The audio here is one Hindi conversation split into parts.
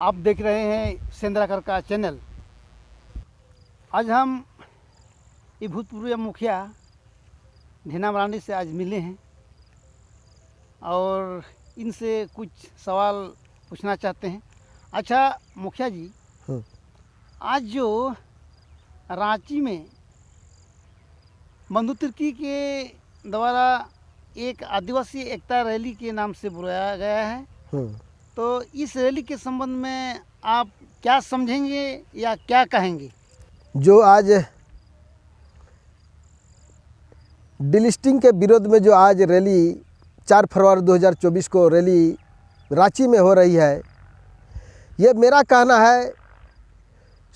आप देख रहे हैं सेंद्राकर का चैनल। आज हम ये भूतपूर्व मुखिया ढीना मरांडी से आज मिले हैं और इनसे कुछ सवाल पूछना चाहते हैं। अच्छा मुखिया जी, आज जो रांची में बंधु तिर्की के द्वारा एक आदिवासी एकता रैली के नाम से बुलाया गया है, तो इस रैली के संबंध में आप क्या समझेंगे या क्या कहेंगे? जो आज डिलिस्टिंग के विरोध में जो आज रैली 4 फरवरी 2024 को रैली रांची में हो रही है, ये मेरा कहना है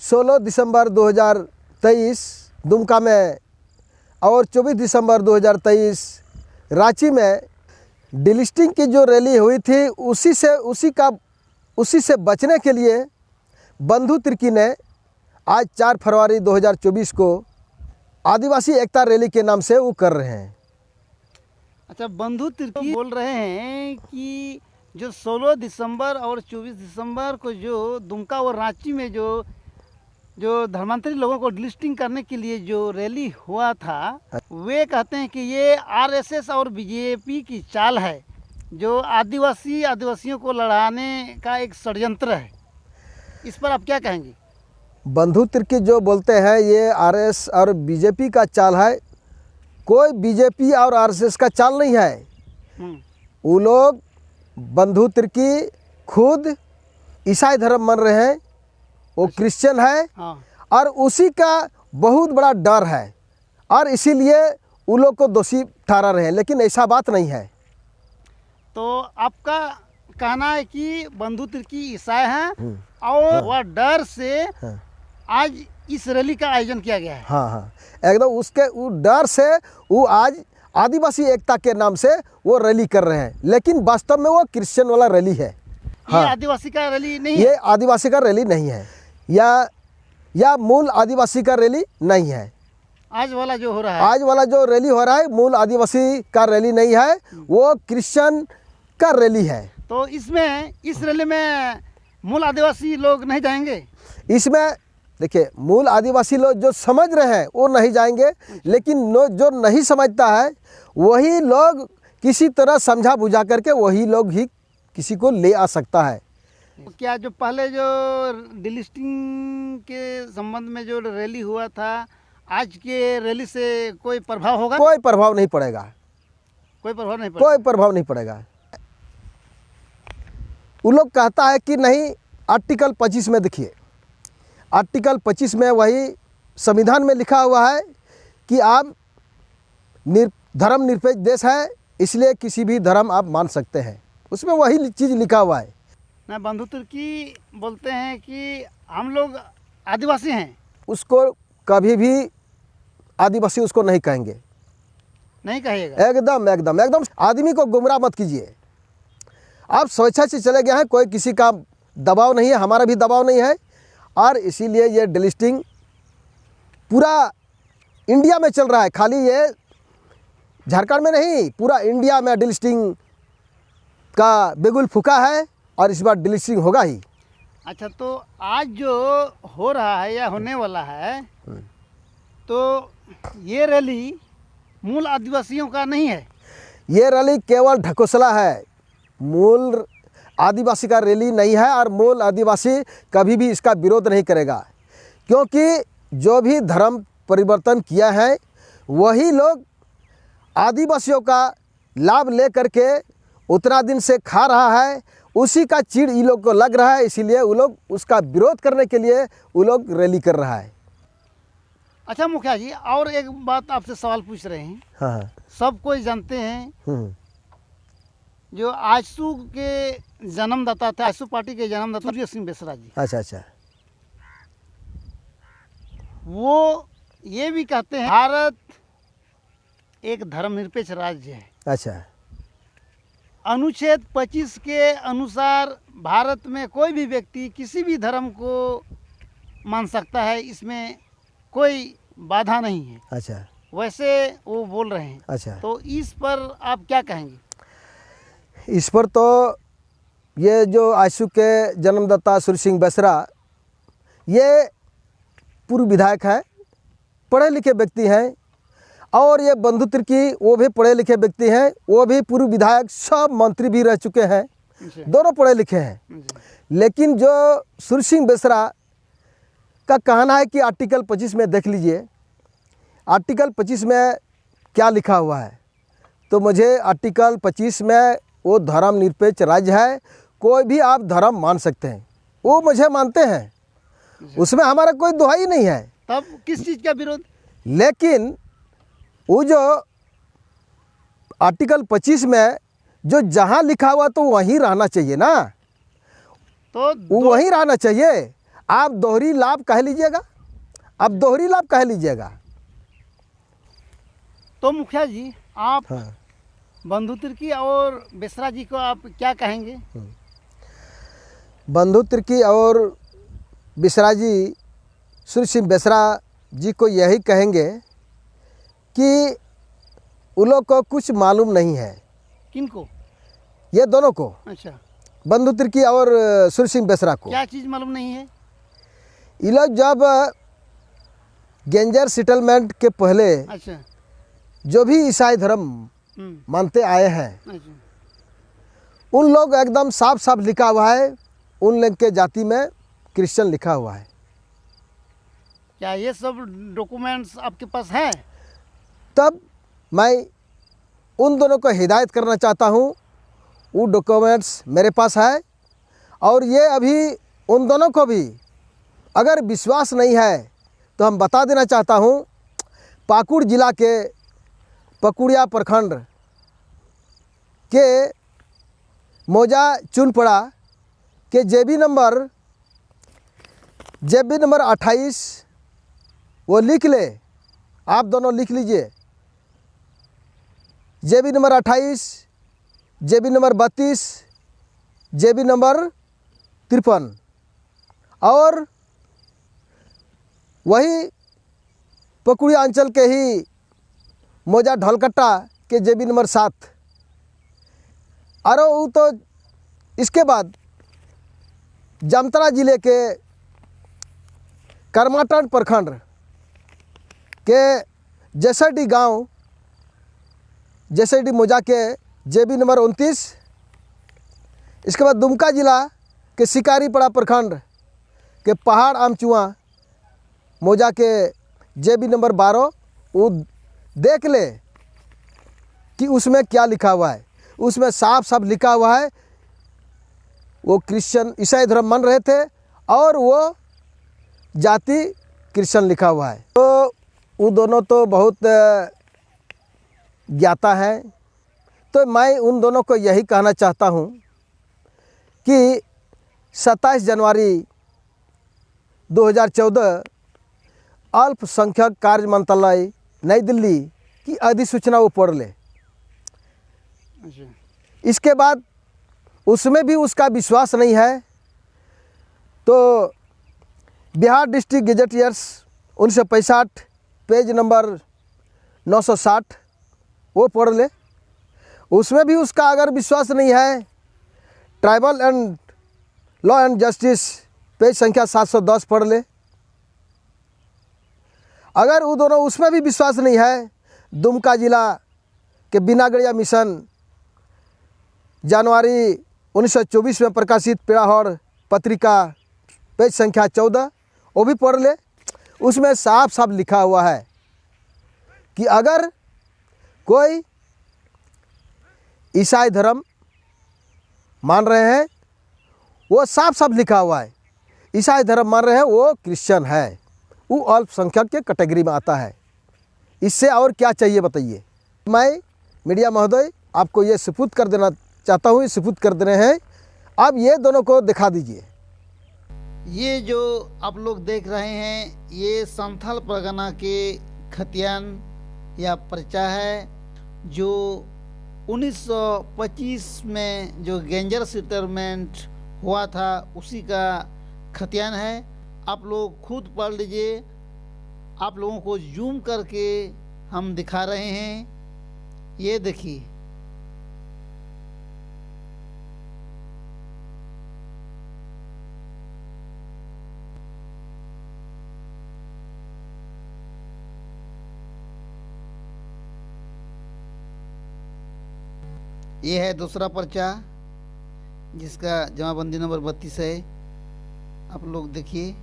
16 दिसंबर 2023 दुमका में और 24 दिसंबर 2023 रांची में डिलिस्टिंग की जो रैली हुई थी उसी से बचने के लिए बंधु तिर्की ने आज 4 फरवरी 2024 को आदिवासी एकता रैली के नाम से वो कर रहे हैं। अच्छा, बंधु तिर्की बोल रहे हैं कि जो 16 दिसंबर और 24 दिसंबर को जो दुमका और रांची में जो धर्मांतरित लोगों को डिलिस्टिंग करने के लिए जो रैली हुआ था, वे कहते हैं कि ये आरएसएस और बीजेपी की चाल है, जो आदिवासियों को लड़ाने का एक षड्यंत्र है। इस पर आप क्या कहेंगे? बंधु तिर्की जो बोलते हैं ये आरएस और बीजेपी का चाल है। कोई बीजेपी और आरएसएस का चाल नहीं है। वो लोग बंधु तिर्की खुद ईसाई धर्म मान रहे हैं, वो क्रिश्चियन है। हाँ। और उसी का बहुत बड़ा डर है और इसीलिए वो लोग को दोषी ठहरा रहे हैं, लेकिन ऐसा बात नहीं है। तो आपका कहना है कि बंधु तिर्की ईसाई हैं और वह डर से आज इस रैली का आयोजन किया गया है। हाँ, एकदम उसके वो डर से वो आज आदिवासी एकता के नाम से वो रैली कर रहे हैं, लेकिन वास्तव में वो क्रिश्चियन वाला रैली है। ये आदिवासी का रैली नहीं है। ये आदिवासी का रैली नहीं है, या मूल आदिवासी का रैली नहीं है। आज वाला जो हो रहा है, आज वाला जो रैली हो रहा है मूल आदिवासी का रैली नहीं है, वो क्रिश्चियन का रैली है। तो इसमें इस रैली में मूल आदिवासी लोग नहीं जाएंगे? इसमें देखिए, मूल आदिवासी लोग जो समझ रहे हैं वो नहीं जाएंगे, लेकिन जो नहीं समझता है वही लोग किसी तरह समझा बुझा करके वही लोग ही किसी को ले आ सकता है। क्या जो पहले जो डिलिस्टिंग के संबंध में जो रैली हुआ था, आज के रैली से कोई प्रभाव होगा? कोई प्रभाव नहीं पड़ेगा। कोई प्रभाव नहीं पड़ेगा? कोई प्रभाव नहीं पड़ेगा। वो लोग कहता है कि नहीं, आर्टिकल 25 में देखिए, आर्टिकल 25 में वही संविधान में लिखा हुआ है कि आप धर्म निरपेक्ष देश है, इसलिए किसी भी धर्म आप मान सकते हैं। उसमें वही चीज़ लिखा हुआ है ना। बंधु तिर्की बोलते हैं कि हम लोग आदिवासी हैं। उसको कभी भी आदिवासी उसको नहीं कहेंगे। नहीं कहेगा? एकदम आदमी को गुमराह मत कीजिए। आप स्वेच्छा से चले गए हैं, कोई किसी का दबाव नहीं है, हमारा भी दबाव नहीं है। और इसीलिए ये डिलिस्टिंग पूरा इंडिया में चल रहा है, खाली ये झारखंड में नहीं, पूरा इंडिया में डिलिस्टिंग का बिगुल फूका है और इस बार डिलिस्टिंग होगा ही। अच्छा, तो आज जो हो रहा है या होने वाला है, तो ये रैली मूल आदिवासियों का नहीं है? ये रैली केवल ढकोसला है, मूल आदिवासी का रैली नहीं है। और मूल आदिवासी कभी भी इसका विरोध नहीं करेगा, क्योंकि जो भी धर्म परिवर्तन किया है वही लोग आदिवासियों का लाभ ले करके उतना दिन से खा रहा है, उसी का चिढ़ ये लोग को लग रहा है, इसीलिए वो लोग उसका विरोध करने के लिए वो लोग रैली कर रहा है। अच्छा मुखिया जी, और एक बात आपसे सवाल पूछ रहे हैं। हाँ। सब कोई जानते हैं जो आजसू के जन्मदाता थे, आजसू पार्टी के जन्मदाता सूर्य सिंह बेसरा जी। अच्छा। वो ये भी कहते हैं भारत एक धर्मनिरपेक्ष राज्य है। अच्छा। अनुच्छेद 25 के अनुसार भारत में कोई भी व्यक्ति किसी भी धर्म को मान सकता है, इसमें कोई बाधा नहीं है। अच्छा। वैसे वो बोल रहे हैं। अच्छा। तो इस पर आप क्या कहेंगे? इस पर तो ये जो आशु के जन्मदाता सूर्य सिंह बेसरा, ये पूर्व विधायक हैं, पढ़े लिखे व्यक्ति हैं। और ये बंधु तिर्की, वो भी पढ़े लिखे व्यक्ति हैं, वो भी पूर्व विधायक, सब मंत्री भी रह चुके हैं, दोनों पढ़े लिखे हैं। लेकिन जो सूर्य सिंह बेसरा का कहना है कि आर्टिकल 25 में देख लीजिए, आर्टिकल 25 में क्या लिखा हुआ है। तो मुझे आर्टिकल 25 में वो धर्म निरपेक्ष राज्य है, कोई भी आप धर्म मान सकते हैं, वो मुझे मानते हैं, उसमें हमारा कोई दुहाई नहीं है। तब किस चीज़ का विरोध? लेकिन वो जो आर्टिकल 25 में जो जहाँ लिखा हुआ तो वहीं रहना चाहिए ना, तो वो वहीं रहना चाहिए। आप दोहरी लाभ कह लीजिएगा, आप दोहरी लाभ कह लीजिएगा। तो मुखिया जी, आप हाँ। बंधु तिर्की और बेसरा जी को आप क्या कहेंगे? बंधु तिर्की और बेसरा जी, सूर्य सिंह बेसरा जी को यही कहेंगे कि उन लोग को कुछ मालूम नहीं है। किनको? ये दोनों को, अच्छा, बंधु तिर्की और सूर्य सिंह बेसरा को। क्या चीज़ मालूम नहीं है? ये लोग जब गेंजर सेटलमेंट के पहले अच्छा। जो भी ईसाई धर्म मानते आए हैं, अच्छा। उन लोग एकदम साफ साफ लिखा हुआ है, उन लोग के जाति में क्रिश्चियन लिखा हुआ है। क्या ये सब डॉक्यूमेंट्स आपके पास है? तब मैं उन दोनों को हिदायत करना चाहता हूँ, वो डॉक्यूमेंट्स मेरे पास है। और ये अभी उन दोनों को भी अगर विश्वास नहीं है तो हम बता देना चाहता हूँ, पाकुड़ जिला के पकुड़िया प्रखंड के मौजा चुनपड़ा के जेबी नंबर 28 वो लिख ले, आप दोनों लिख लीजिए। जेबी नंबर 28, जेबी नंबर 32, जेबी नंबर 53 और वही पकुड़िया अंचल के ही मौजा ढोलकट्टा के जेबी नंबर 7। अरे वो तो इसके बाद जामताड़ा जिले के करमाटन प्रखंड के जैसडी गांव, जैसडी मौजा के जेबी नंबर 29। इसके बाद दुमका जिला के शिकारीपड़ा प्रखंड के पहाड़ आमचुआ मौजा के जेबी नंबर 12। वो देख ले कि उसमें क्या लिखा हुआ है। उसमें साफ साफ लिखा हुआ है वो क्रिश्चियन ईसाई धर्म मान रहे थे और वो जाति क्रिश्चियन लिखा हुआ है। तो वो दोनों तो बहुत ज्ञाता हैं। तो मैं उन दोनों को यही कहना चाहता हूँ कि 27 जनवरी 2014 अल्पसंख्यक कार्य मंत्रालय नई दिल्ली की अधिसूचना वो पढ़ ले। अच्छा। इसके बाद उसमें भी उसका विश्वास नहीं है तो बिहार डिस्ट्रिक्ट गेजेटियर्स 1965 पेज नंबर 960 वो पढ़ ले। उसमें भी उसका अगर विश्वास नहीं है, tribal and law and justice page संख्या 710 पढ़ ले। अगर वो दोनों उसमें भी विश्वास नहीं है, दुमका जिला के बिनागड़िया मिशन जनवरी 1924 में प्रकाशित पेड़ाहौड़ पत्रिका पेज संख्या 14 वो भी पढ़ ले। उसमें साफ साफ लिखा हुआ है कि अगर कोई ईसाई धर्म मान रहे हैं, वो साफ साफ लिखा हुआ है, ईसाई धर्म मान रहे हैं वो क्रिश्चियन है, वो अल्पसंख्यक के कैटेगरी में आता है। इससे और क्या चाहिए बताइए। मैं मीडिया महोदय आपको ये सुपुर्द कर देना चाहता हूँ, ये सुपुर्द कर दे रहे हैं। अब ये दोनों को दिखा दीजिए। ये जो आप लोग देख रहे हैं ये संथाल परगना के खतियान या पर्चा है जो 1925 में जो गेंजर सेटलमेंट हुआ था उसी का खतियान है। आप लोग खुद पढ़ लीजिए। आप लोगों को जूम करके हम दिखा रहे हैं, ये देखिए। ये है दूसरा पर्चा जिसका जमाबंदी नंबर 32 है। आप लोग देखिए,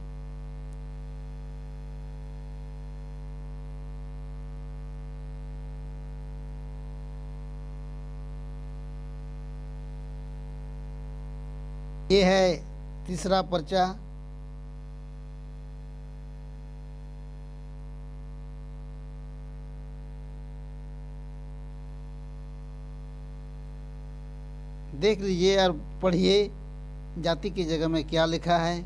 ये है तीसरा पर्चा। देख लीजिए और पढ़िए जाति की जगह में क्या लिखा है।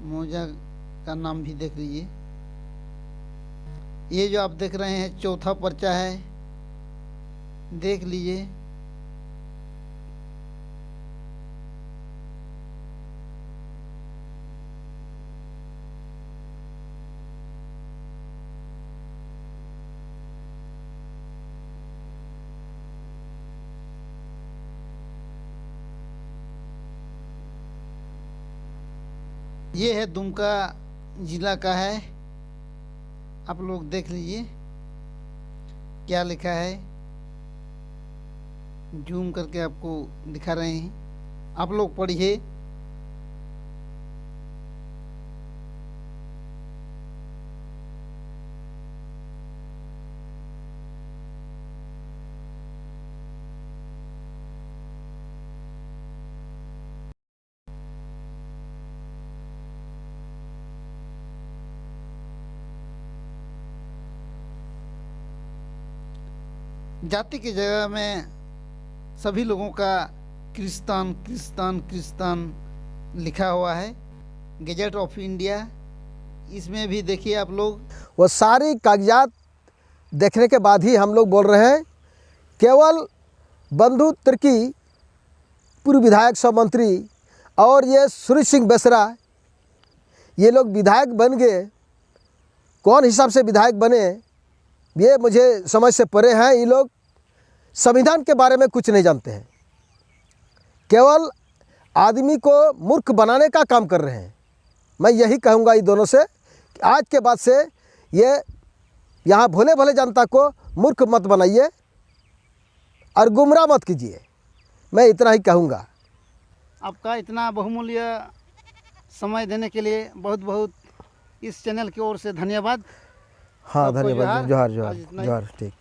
मौजा का नाम भी देख लीजिए। ये जो आप देख रहे हैं चौथा पर्चा है, देख लीजिए। ये है दुमका जिला का है। आप लोग देख लीजिए क्या लिखा है, जूम करके आपको दिखा रहे हैं, आप लोग पढ़िए। जाति की जगह में सभी लोगों का क्रिस्तान क्रिस्तान क्रिस्तान लिखा हुआ है। गैजेट ऑफ इंडिया, इसमें भी देखिए आप लोग। वो सारी कागजात देखने के बाद ही हम लोग बोल रहे हैं। केवल बंधु तिर्की पूर्व विधायक सौ मंत्री और ये सूरज सिंह बेसरा, ये लोग विधायक बन गए, कौन हिसाब से विधायक बने ये मुझे समझ से परे हैं। ये लोग संविधान के बारे में कुछ नहीं जानते हैं, केवल आदमी को मूर्ख बनाने का काम कर रहे हैं। मैं यही कहूँगा ये दोनों से कि आज के बाद से ये यहाँ भोले भले जनता को मूर्ख मत बनाइए और गुमराह मत कीजिए। मैं इतना ही कहूँगा। आपका इतना बहुमूल्य समय देने के लिए बहुत बहुत इस चैनल की ओर से धन्यवाद। हाँ, सबको धन्यवाद। जोहार। जोहार जोहार आज इतना ही। जोहार। ठीक।